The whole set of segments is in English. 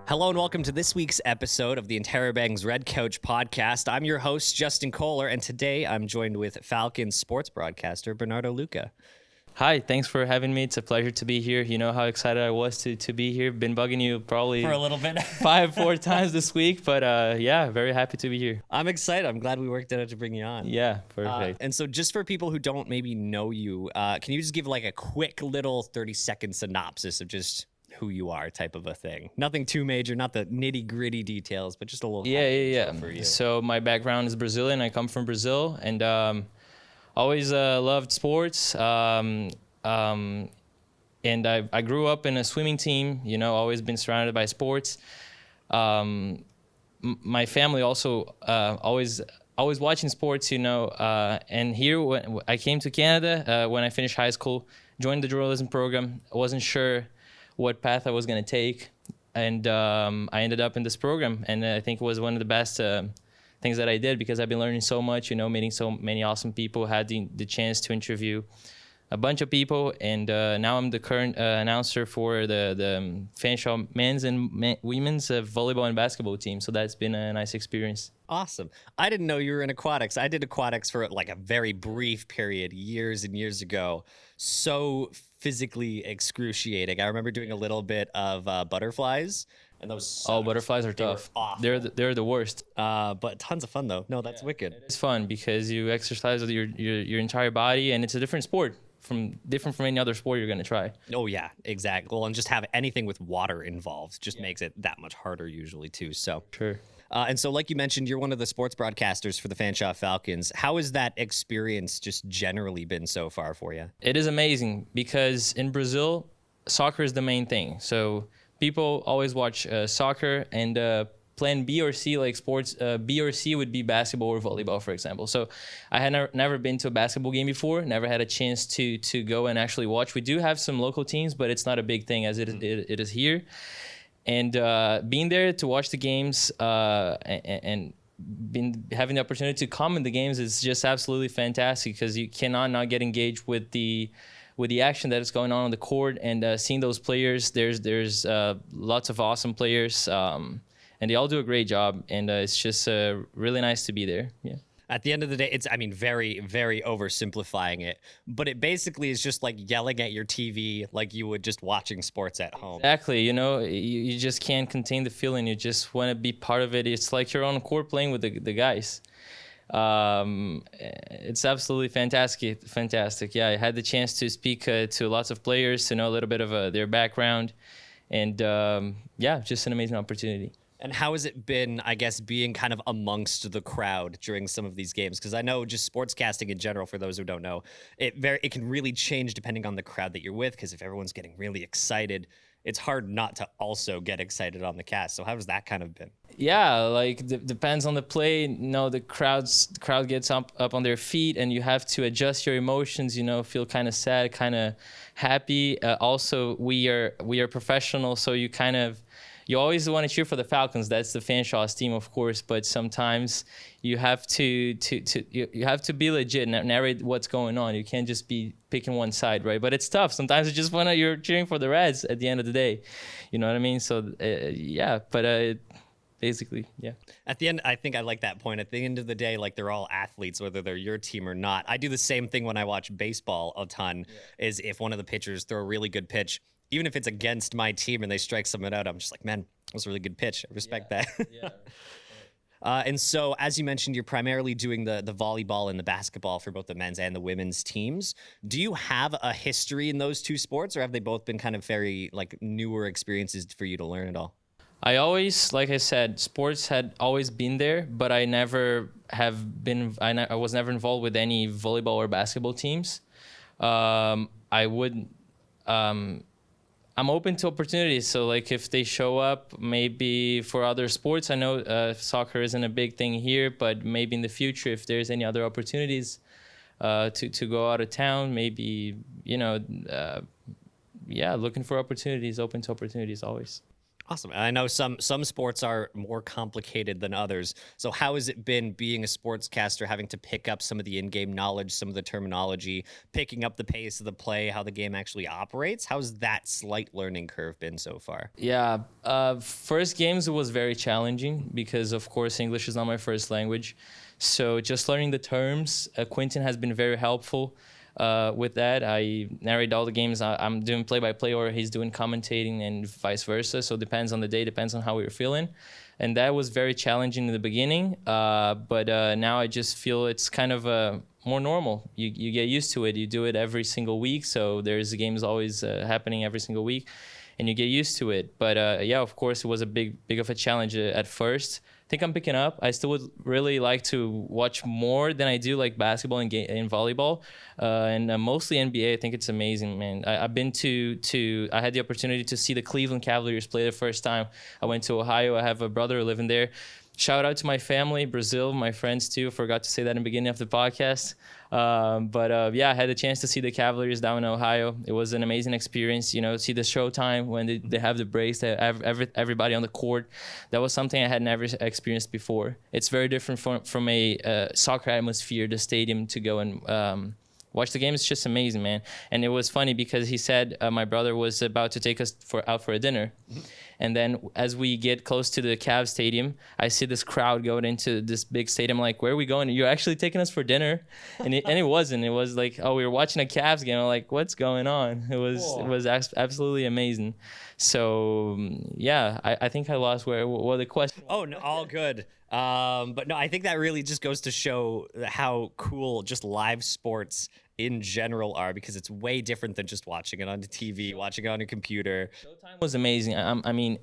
Hello and welcome to this week's episode of the Interrobang's Red Couch podcast. I'm your host, Justin Koehler, and today I'm joined with Falcons sports broadcaster Bernardo Lucca. Hi, thanks for having me. It's a pleasure to be here. You know how excited I was to be here. Been bugging you probably For a little bit. 4 times this week, but yeah, very happy to be here. I'm excited. I'm glad we worked it out to bring you on. Yeah, perfect. And so just for people who don't maybe know you, can you just give like a quick little 30-second synopsis of just who you are type of a thing? Nothing too major, not the nitty-gritty details, but just a little Yeah. for you. So my background is Brazilian. I come from Brazil, and always loved sports. And I grew up in a swimming team, you know, always been surrounded by sports. My family also always watching sports, you know. And here, when I came to Canada, when I finished high school, joined the journalism program. I wasn't sure what path I was going to take, and I ended up in this program, and I think it was one of the best things that I did, because I've been learning so much, you know, meeting so many awesome people, had the chance to interview a bunch of people, and now I'm the current announcer for the Fanshawe men's and women's volleyball and basketball team, so that's been a nice experience. Awesome. I didn't know you were in aquatics. I did aquatics for like a very brief period years and years ago. So physically excruciating. I remember doing a little bit of butterflies, and those Butterflies are tough. They're the worst. But tons of fun though. No, that's wicked. It's fun because you exercise with your entire body, and it's a different sport, different from any other sport you're going to try. Oh yeah, exactly. Well, and just have anything with water involved just makes it that much harder usually too. So Sure. And so, like you mentioned, you're one of the sports broadcasters for the Fanshawe Falcons. How has that experience just generally been so far for you? It is amazing because in Brazil, soccer is the main thing. So people always watch soccer, and plan B or C, like sports, B or C would be basketball or volleyball, for example. So I had never been to a basketball game before, never had a chance to go and actually watch. We do have some local teams, but it's not a big thing as it is here. And being there to watch the games and having the opportunity to comment the games is just absolutely fantastic, because you cannot not get engaged with the action that is going on the court, and seeing those players. There's lots of awesome players, and they all do a great job, and it's just really nice to be there. Yeah. At the end of the day, it's, I mean, very, very oversimplifying it, but it basically is just like yelling at your TV like you would just watching sports at home. Exactly. You know, you just can't contain the feeling. You just want to be part of it. It's like you're on the court playing with the guys. It's absolutely fantastic. Yeah, I had the chance to speak to lots of players, to know a little bit of their background, and yeah, just an amazing opportunity. And how has it been, I guess, being kind of amongst the crowd during some of these games? Because I know just sportscasting in general, for those who don't know, it can really change depending on the crowd that you're with, because if everyone's getting really excited, it's hard not to also get excited on the cast. So how has that kind of been? Yeah, like depends on the play. You know, the crowd gets up on their feet, and you have to adjust your emotions. You know, feel kind of sad, kind of happy. Also, we are professionals, so you always want to cheer for the Falcons. That's the Fanshawe's team, of course. But sometimes you have to you have to be legit and narrate what's going on. You can't just be picking one side, right? But it's tough. Sometimes you just you're cheering for the Reds at the end of the day. You know what I mean? So yeah, but basically, yeah. At the end, I think I like that point. At the end of the day, like, they're all athletes, whether they're your team or not. I do the same thing when I watch baseball a ton. Is if one of the pitchers throw a really good pitch, even if it's against my team and they strike someone out, I'm just like, man, that was a really good pitch. I respect that. Yeah. And so, as you mentioned, you're primarily doing the volleyball and the basketball for both the men's and the women's teams. Do you have a history in those two sports, or have they both been kind of very like newer experiences for you to learn it all? I always, like I said, sports had always been there, but I never have been. I was never involved with any volleyball or basketball teams. I would. I'm open to opportunities. So like if they show up, maybe for other sports, I know soccer isn't a big thing here, but maybe in the future, if there's any other opportunities to go out of town, maybe, you know, yeah, looking for opportunities, open to opportunities always. Awesome. And I know some sports are more complicated than others. So how has it been being a sportscaster, having to pick up some of the in-game knowledge, some of the terminology, picking up the pace of the play, how the game actually operates? How's that slight learning curve been so far? Yeah, first games it was very challenging because of course English is not my first language. So just learning the terms, Quinton has been very helpful with that. I narrate all the games. I'm doing play-by-play or he's doing commentating and vice versa. So it depends on the day, depends on how we were feeling. And that was very challenging in the beginning. But now I just feel it's kind of more normal. You get used to it. You do it every single week. So there's games always happening every single week. And you get used to it. But yeah, of course, it was a big of a challenge at first. I think I'm picking up. I still would really like to watch more than I do like basketball and volleyball, and mostly NBA. I think it's amazing, man. I've been to. I had the opportunity to see the Cleveland Cavaliers play the first time. I went to Ohio. I have a brother living there. Shout out to my family, Brazil, my friends too. Forgot to say that in the beginning of the podcast. But yeah, I had the chance to see the Cavaliers down in Ohio. It was an amazing experience, you know, see the showtime when they have the breaks, they have everybody on the court. That was something I had never experienced before. It's very different from a soccer atmosphere, the stadium, to go and watch the game. It's just amazing, man. And it was funny because he said my brother was about to take us out for a dinner. Mm-hmm. And then as we get close to the Cavs stadium, I see this crowd going into this big stadium. I'm like, where are we going? You're actually taking us for dinner? And it wasn't. It was like, oh, we were watching a Cavs game. I'm like, what's going on? It was absolutely amazing. So yeah, I think I lost what the question. Oh, no, all good. But no, I think that really just goes to show how cool just live sports in general are, because it's way different than just watching it on the TV, watching it on a computer. Showtime was amazing. I mean,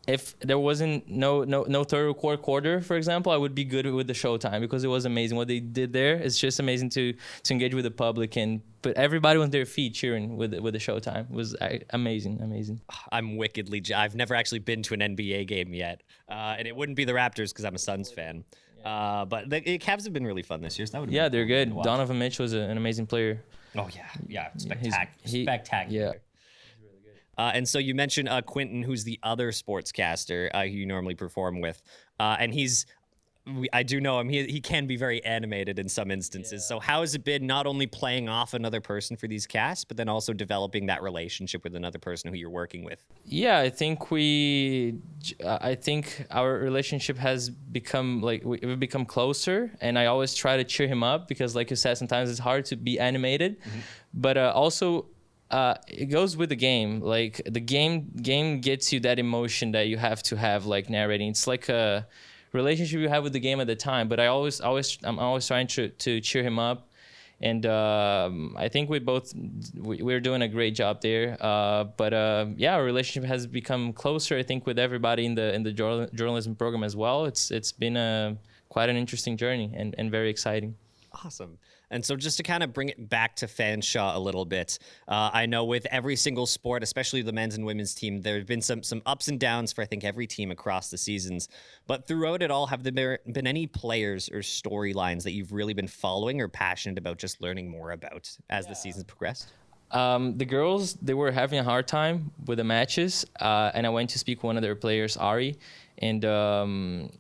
if there wasn't no third quarter, for example, I would be good with the Showtime because it was amazing what they did there. It's just amazing to engage with the public and put everybody on their feet cheering with the Showtime. It was amazing. I'm wickedly. I've never actually been to an NBA game yet, and it wouldn't be the Raptors because I'm a Suns fan. But the Cavs have been really fun this year. So that yeah, they're good. Donovan Mitchell was an amazing player. Oh yeah, spectacular. Yeah. And so you mentioned Quinton, who's the other sportscaster who you normally perform with, and I do know him. He can be very animated in some instances. Yeah. So how has it been not only playing off another person for these casts, but then also developing that relationship with another person who you're working with? Yeah, I think our relationship has become we've become closer, and I always try to cheer him up because, like you said, sometimes it's hard to be animated, but also. It goes with the game. Like the game gets you that emotion that you have to have, like narrating. It's like a relationship you have with the game at the time. But I'm always trying to cheer him up, and I think we're doing a great job there. Yeah, our relationship has become closer. I think with everybody in the journalism program as well. It's been quite an interesting journey and very exciting. Awesome. And so just to kind of bring it back to Fanshawe a little bit, I know with every single sport, especially the men's and women's team, there have been some ups and downs for, I think, every team across the seasons. But throughout it all, have there been any players or storylines that you've really been following or passionate about just learning more about as the seasons progressed? The girls, they were having a hard time with the matches, and I went to speak with one of their players, Ari, and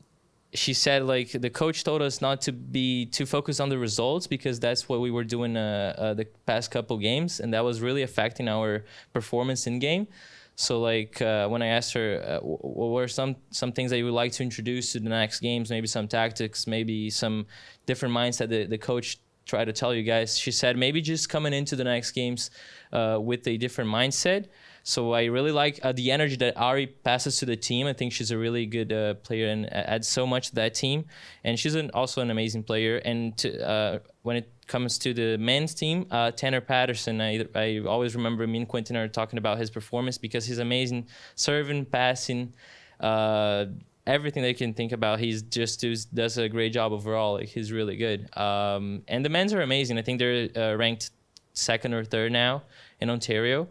she said, like, the coach told us not to be too focused on the results because that's what we were doing the past couple games, and that was really affecting our performance in game. So, like, when I asked her what were some things that you would like to introduce to the next games, maybe some tactics, maybe some different mindset the coach tried to tell you guys, she said maybe just coming into the next games with a different mindset. So I really like the energy that Ari passes to the team. I think she's a really good player and adds so much to that team. And she's also an amazing player. And when it comes to the men's team, Tanner Patterson, I always remember me and Quinton are talking about his performance because he's amazing, serving, passing, everything they can think about. He's just does a great job overall. Like, he's really good. And the men's are amazing. I think they're ranked second or third now in Ontario.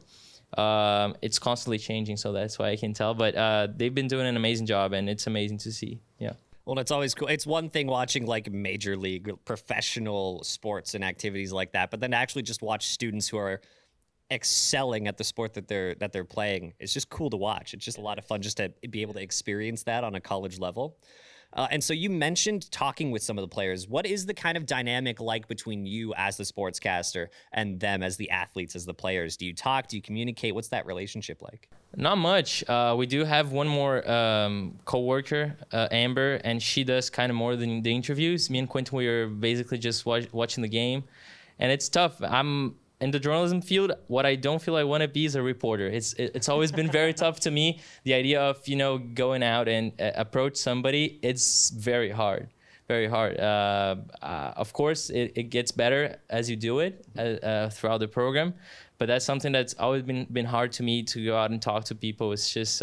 It's constantly changing, so that's why I can tell. But they've been doing an amazing job, and it's amazing to see. Yeah. Well, it's always cool. It's one thing watching like major league professional sports and activities like that, but then to actually just watch students who are excelling at the sport that they're playing. It's just cool to watch. It's just a lot of fun just to be able to experience that on a college level. And so you mentioned talking with some of the players. What is the kind of dynamic like between you as the sportscaster and them as the athletes, as the players? Do you talk? Do you communicate? What's that relationship like? Not much. We do have one more coworker, Amber, and she does kind of more than the interviews. Me and Quinton, we are basically just watching the game, and it's tough. I'm in the journalism field. What I don't feel I want to be is a reporter. It's always been very tough to me. The idea of going out and approach somebody, it's very hard. Very hard. Of course, it gets better as you do it throughout the program. But that's something that's always been hard to me, to go out and talk to people. It's just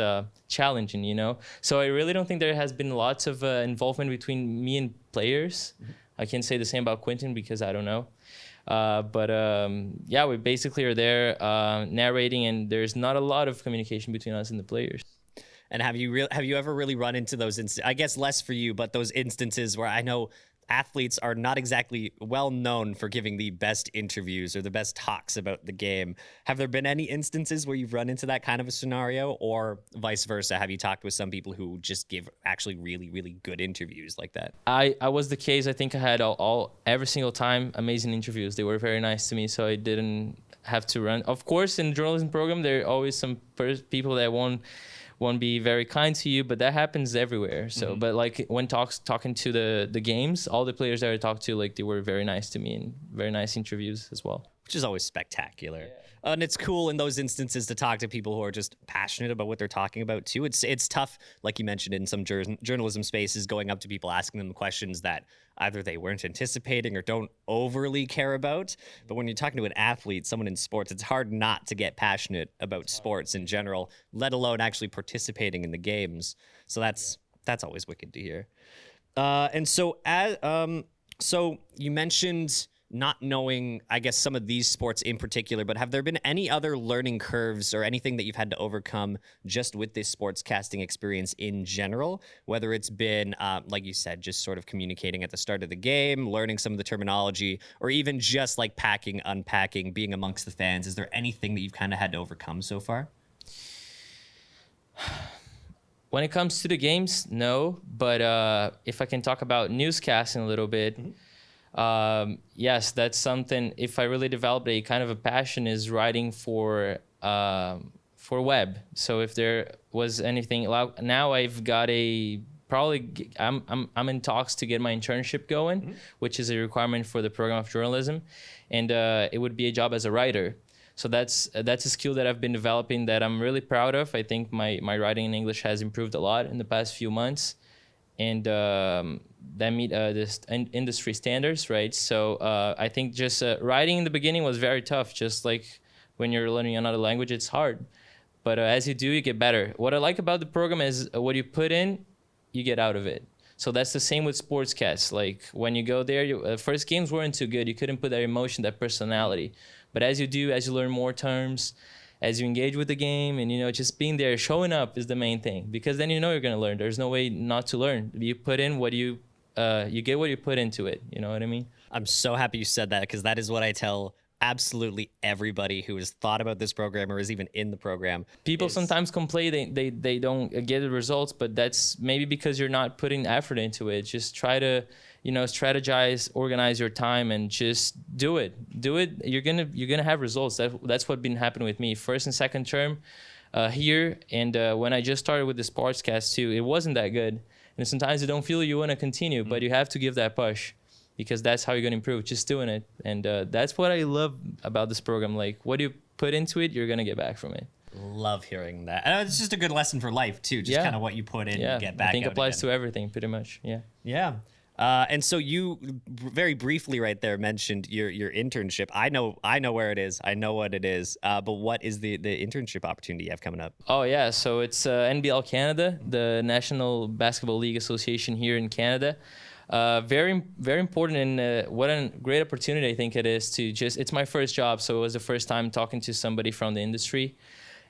challenging. So I really don't think there has been lots of involvement between me and players. Mm-hmm. I can't say the same about Quinton because I don't know. But we basically are there narrating, and there's not a lot of communication between us and the players. And have you ever really run into those I guess less for you, but those instances where I know athletes are not exactly well known for giving the best interviews or the best talks about the game. Have there been any instances where you've run into that kind of a scenario, or vice versa? Have you talked with some people who just give actually really, really good interviews like that? I was the case. I think I had every single time amazing interviews. They were very nice to me, so I didn't have to run. Of course, in the journalism program, there are always some people that won't be very kind to you, but that happens everywhere. So, but like when talking to the games, all the players that I talked to, like, they were very nice to me and very nice interviews as well. Which is always spectacular. Yeah. And it's cool in those instances to talk to people who are just passionate about what they're talking about too. It's tough, like you mentioned, in some journalism spaces, going up to people, asking them questions that either they weren't anticipating or don't overly care about. But when you're talking to an athlete, someone in sports, it's hard not to get passionate about sports in general, let alone actually participating in the games. So that's always wicked to hear. And so so you mentioned not knowing, I guess, some of these sports in particular, but have there been any other learning curves or anything that you've had to overcome just with this sportscasting experience in general? Whether it's been, like you said, just sort of communicating at the start of the game, learning some of the terminology, or even just like packing, unpacking, being amongst the fans. Is there anything that you've kind of had to overcome so far? When it comes to the games, no. But if I can talk about newscasting a little bit, yes, that's something. If I really developed a kind of a passion, is writing for web. So if there was anything, now I've got I'm in talks to get my internship going, which is a requirement for the program of journalism, and it would be a job as a writer. So that's a skill that I've been developing that I'm really proud of. I think my writing in English has improved a lot in the past few months, and that meet this industry standards, right? So I think just writing in the beginning was very tough. Just like when you're learning another language, it's hard. But as you do, you get better. What I like about the program is what you put in, you get out of it. So that's the same with sportscasts. Like when you go there, first games weren't too good. You couldn't put that emotion, that personality. But as you learn more terms, as you engage with the game, and just being there, showing up is the main thing, because then you're going to learn. There's no way not to learn. You put in what you get what you put into it. You know what I mean? I'm so happy you said that, because that is what I tell absolutely everybody who has thought about this program or is even in the program. People sometimes complain they don't get the results, but that's maybe because you're not putting effort into it. Just try to strategize, organize your time, and just do it. You're gonna have results. That's what's been happening with me. First and second term here, and when I just started with the Sportscast too, it wasn't that good. And sometimes you don't feel you want to continue, but you have to give that push, because that's how you're gonna improve. Just doing it, and that's what I love about this program. Like, what you put into it, you're gonna get back from it. Love hearing that. And it's just a good lesson for life too. Just kind of what you put in, you get back. I think out applies again. to everything, pretty much. Yeah. Yeah. And so you very briefly right there mentioned your internship. I know where it is. I know what it is. But what is the internship opportunity you have coming up? Oh yeah, so it's NBL Canada, the National Basketball League Association here in Canada. Very, very important, and what a great opportunity I think it is to it's my first job, so it was the first time talking to somebody from the industry,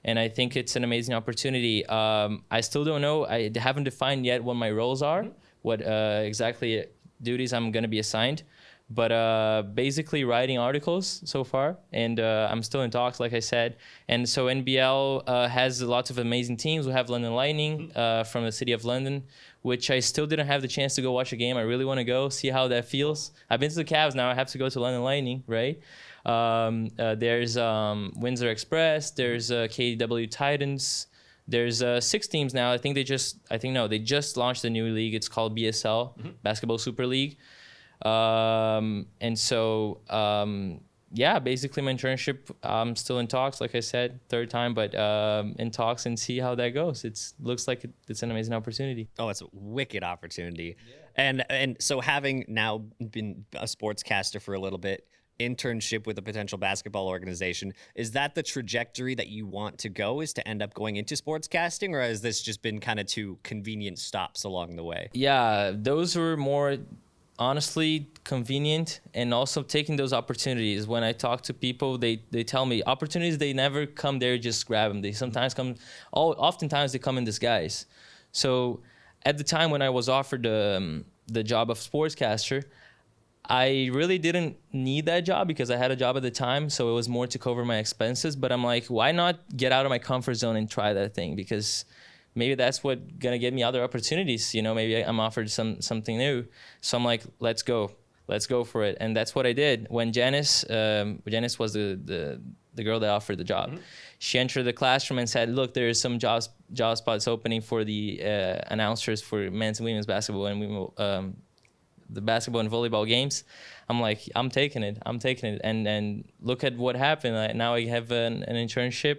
and I think it's an amazing opportunity. I still don't know. I haven't defined yet what my roles are, what exactly duties I'm going to be assigned, But basically writing articles so far, and I'm still in talks, like I said. And so NBL has lots of amazing teams. We have London Lightning from the city of London, which I still didn't have the chance to go watch a game. I really want to go see how that feels. I've been to the Cavs, now I have to go to London Lightning, right? There's Windsor Express, there's KW Titans. There's 6 teams now. They just launched a new league. It's called BSL, Basketball Super League. And so, basically my internship, I'm still in talks, like I said, 3rd time, but in talks, and see how that goes. Looks like it's an amazing opportunity. Oh, it's a wicked opportunity. Yeah. And so having now been a sportscaster for a little bit, internship with a potential basketball organization, is that the trajectory that you want to go, is to end up going into sportscasting, or has this just been kind of 2 convenient stops along the way? Yeah, those were more honestly convenient, and also taking those opportunities. When I talk to people, they tell me opportunities, they never come there, just grab them. They sometimes oftentimes they come in disguise. So at the time when I was offered the job of sportscaster, I really didn't need that job because I had a job at the time, so it was more to cover my expenses. But I'm like, why not get out of my comfort zone and try that thing? Because maybe that's what gonna get me other opportunities. Maybe I'm offered something new. So I'm like, let's go for it. And that's what I did. When Janice was the girl that offered the job, she entered the classroom and said, look, there's some job spots opening for the announcers for men's and women's basketball and the basketball and volleyball games. I'm like, I'm taking it. And look at what happened. Now I have an internship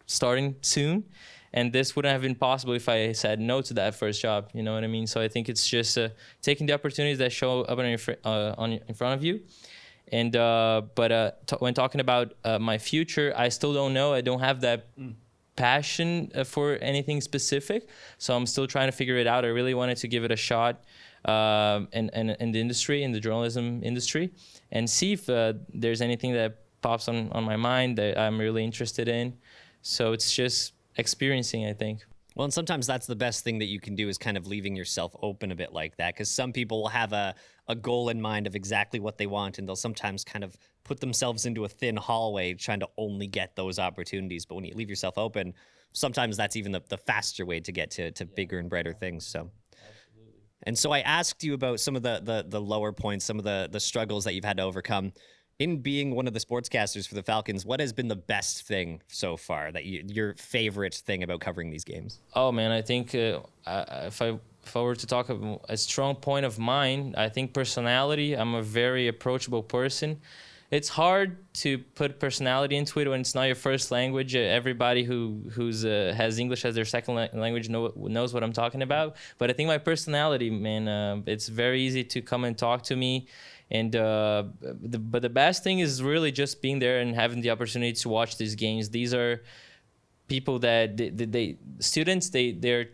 starting soon. And this wouldn't have been possible if I said no to that first job. You know what I mean? So I think it's just taking the opportunities that show up in front of you. And when talking about my future, I still don't know. I don't have that passion for anything specific. So I'm still trying to figure it out. I really wanted to give it a shot in the industry, in the journalism industry, and see if there's anything that pops on my mind that I'm really interested in. So it's just experiencing, I think. Well, and sometimes that's the best thing that you can do, is kind of leaving yourself open a bit like that, because some people will have a goal in mind of exactly what they want, and they'll sometimes kind of put themselves into a thin hallway trying to only get those opportunities. But when you leave yourself open, sometimes that's even the faster way to get to bigger and brighter things. So. Absolutely. And so I asked you about some of the lower points, some of the struggles that you've had to overcome. In being one of the sportscasters for the Falcons, what has been the best thing so far, that your favorite thing about covering these games? Oh man, I think if I were to talk about a strong point of mine, I think personality. I'm a very approachable person. It's hard to put personality into it when it's not your first language. Everybody who has English as their second language knows what I'm talking about. But I think my personality, man, it's very easy to come and talk to me. And but the best thing is really just being there and having the opportunity to watch these games. These are people that they're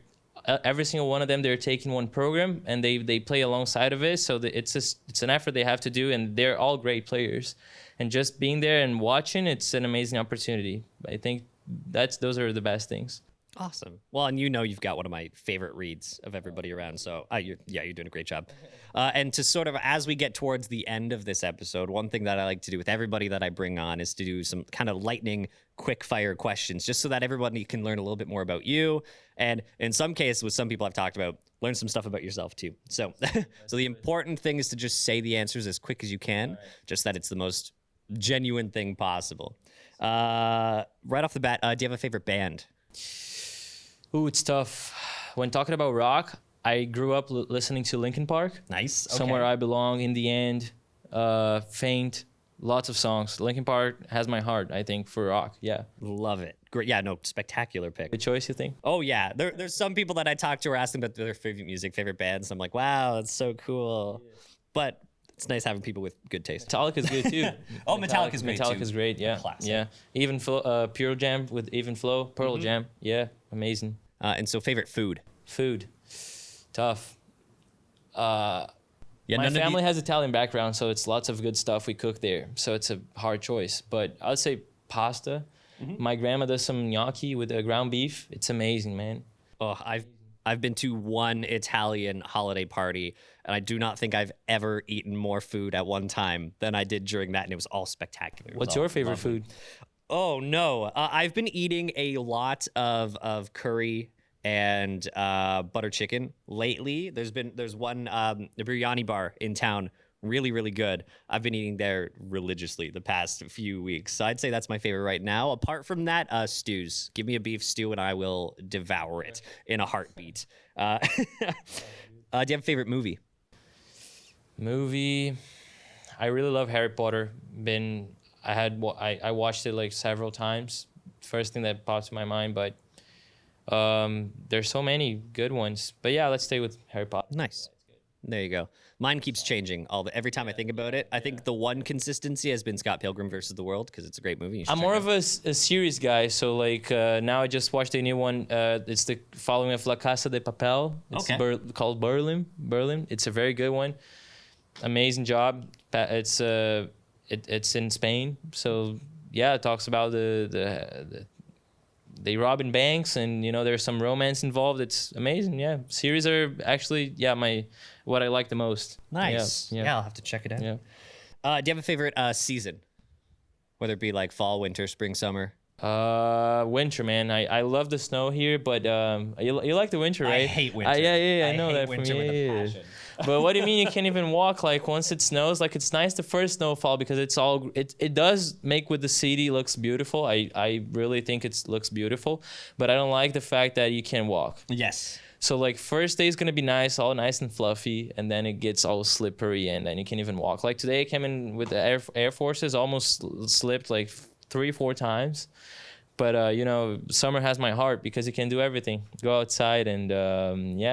every single one of them, they're taking one program and they play alongside of it. So it's an effort they have to do, and they're all great players. And just being there and watching, it's an amazing opportunity. I think those are the best things. Awesome. Well, and you've got one of my favorite reads of everybody around. So you're doing a great job. And to sort of, as we get towards the end of this episode, one thing that I like to do with everybody that I bring on is to do some kind of lightning quick fire questions, just so that everybody can learn a little bit more about you. And in some cases, with some people I've talked about, learn some stuff about yourself too. So, so the important thing is to just say the answers as quick as you can, just that it's the most genuine thing possible. Right off the bat, do you have a favorite band? Ooh, it's tough. When talking about rock, I grew up listening to Linkin Park. Nice. Okay. Somewhere I Belong, In the End, Faint, lots of songs. Linkin Park has my heart, I think, for rock. Yeah. Love it. Great. Yeah, no, spectacular pick. Good choice, you think? Oh, yeah. There's some people that I talk to are asking about their favorite music, favorite bands. I'm like, wow, that's so cool. Yeah. But it's nice having people with good taste. Metallica's good too. Oh, Metallica's great too. Metallica's great, yeah. Classic. Yeah. Even Flow, Pure Jam with Even Flow, Pearl Jam. Yeah, amazing. And so favorite food? Food. Tough. Yeah, my family has Italian background, so it's lots of good stuff we cook there. So it's a hard choice. But I would say pasta. My grandma does some gnocchi with ground beef. It's amazing, man. Oh, I've been to one Italian holiday party, and I do not think I've ever eaten more food at one time than I did during that, and it was all spectacular. What's your favorite food? Oh no, I've been eating a lot of curry and butter chicken lately. There's one biryani bar in town, really good. I've been eating there religiously the past few weeks. So I'd say that's my favorite right now. Apart from that, stews. Give me a beef stew and I will devour it in a heartbeat. Do you have a favorite movie? Movie, I really love Harry Potter. I watched it like several times. First thing that pops in my mind, but there's so many good ones. But yeah, let's stay with Harry Potter. Nice. There you go. Mine keeps changing every time I think about it. I think the one consistency has been Scott Pilgrim versus the World because it's a great movie. I'm more of a series guy, so like now I just watched a new one. It's the following of La Casa de Papel. It's called Berlin. It's a very good one. Amazing job. It's in Spain, so yeah, it talks about they robbing banks, and there's some romance involved. It's amazing. Yeah, series are actually what I like the most. Nice. Yeah, I'll have to check it out. Yeah. Do you have a favorite season, whether it be like fall, winter, spring, summer? Winter, man. I love the snow here, but you like the winter, right? I hate winter. Yeah. I know hate that winter from with you. a passion. But what do you mean you can't even walk? Like once it snows, like it's nice the first snowfall because it does make with the city looks beautiful. I really think it looks beautiful, but I don't like the fact that you can't walk. Yes. So like first day is gonna be nice, all nice and fluffy, and then it gets all slippery and then you can't even walk. Like today I came in with the Air Forces, almost slipped like 3-4 times. But summer has my heart because you can do everything. Go outside and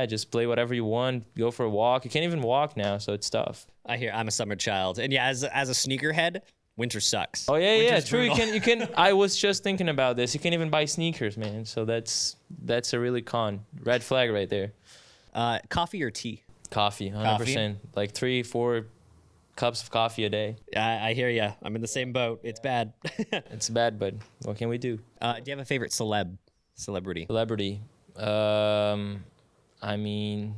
just play whatever you want. Go for a walk. You can't even walk now, so it's tough. I'm a summer child, and yeah, as a sneakerhead, winter sucks. Oh yeah, Winter's true. brutal. You can. I was just thinking about this. You can't even buy sneakers, man. So that's a really red flag right there. Coffee or tea? Coffee, 100%. Like 3-4 cups of coffee a day. I hear ya. I'm in the same boat. It's bad. It's bad, but what can we do? Do you have a favorite celebrity? Celebrity. I mean,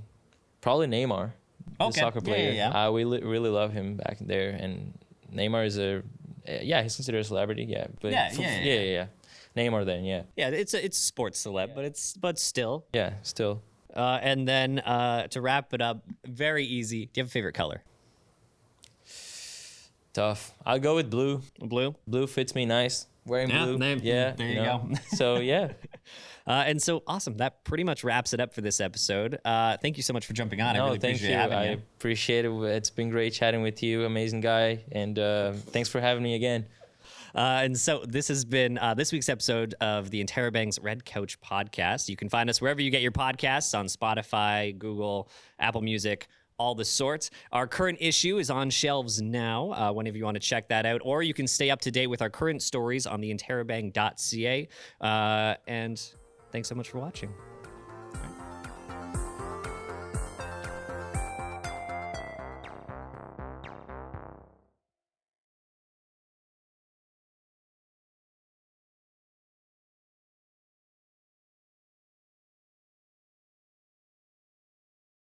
probably Neymar, the soccer player. Yeah. We really love him back there, and Neymar is he's considered a celebrity. Yeah, but yeah. Neymar then, yeah. Yeah, it's a sports celeb, but still. Yeah, still. And then to wrap it up, very easy. Do you have a favorite color? Tough. I'll go with blue. Blue? Blue fits me nice. Wearing blue. There you go. So, yeah. And so, awesome. That pretty much wraps it up for this episode. Thank you so much for jumping on. I really appreciate having you. I appreciate it. It's been great chatting with you. Amazing guy. And thanks for having me again. And so this has been this week's episode of the Interrobang's Red Couch podcast. You can find us wherever you get your podcasts, on Spotify, Google, Apple Music, all the sorts. Our current issue is on shelves now, whenever you want to check that out, or you can stay up to date with our current stories on the interrobang.ca. And thanks so much for watching.